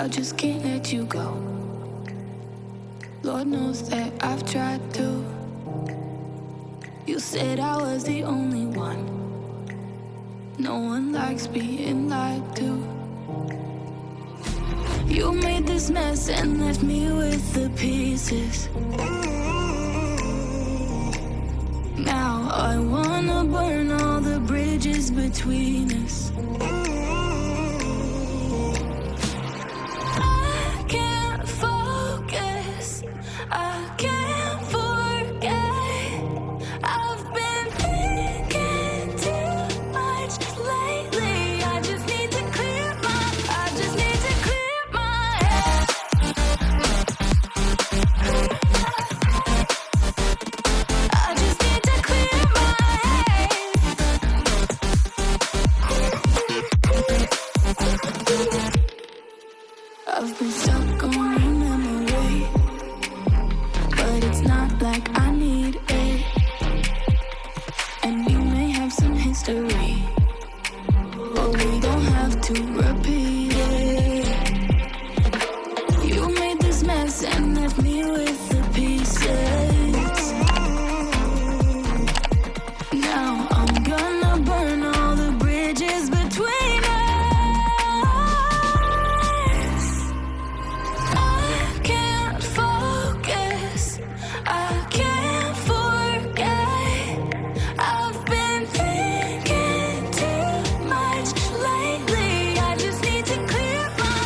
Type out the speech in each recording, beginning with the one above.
I just can't let you go. Lord knows that I've tried to. You said I was the only one. No one likes being lied to. You made this mess and left me with the pieces. Now I wanna burn all the bridges between us. I can't focus, I can't forget. I've been thinking too much lately. I just need to clear my head. I just need to clear my head. I've been stuck on your memory, but it's not like I need it. And we may have some history, but we don't have to repeat it. You made this mess and left me with the pieces. Now I'm gonna burn all the bridges between us. I can't focus, I can't forget. I've been thinking too much lately. I just need to clear my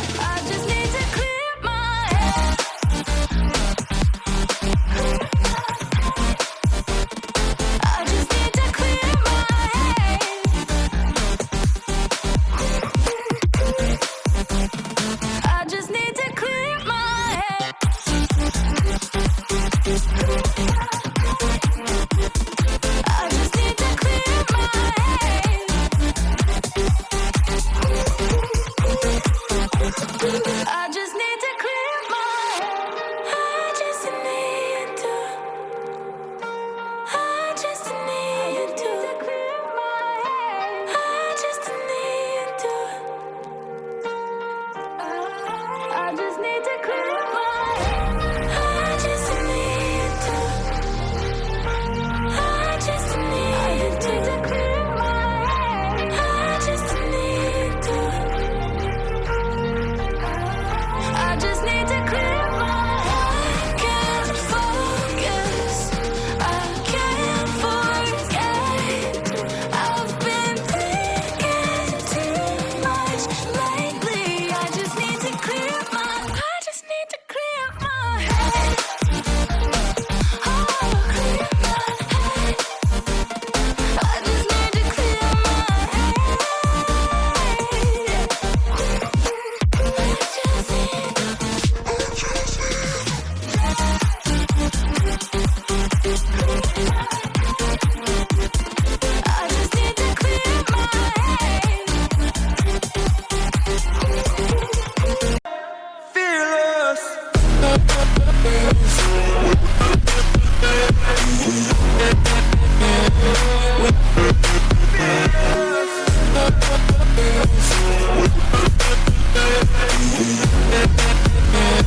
head. I just need to clear my head. I just need to clear my head. I just need to clear my head. I just need to clear my head. I just need to. I just need to clear my head. I just need to. I just need to clear my head. I just need to. I just need to clear my head. I just need to. I just need to clear my head. I can't focus, I can't forget. I've been thinking too much lately. I just need to clear my head. I just need to clear my head. Oh, clear my head. I just need to clear my head. I just need to clear my head. Fearless.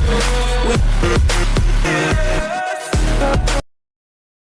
Fearless.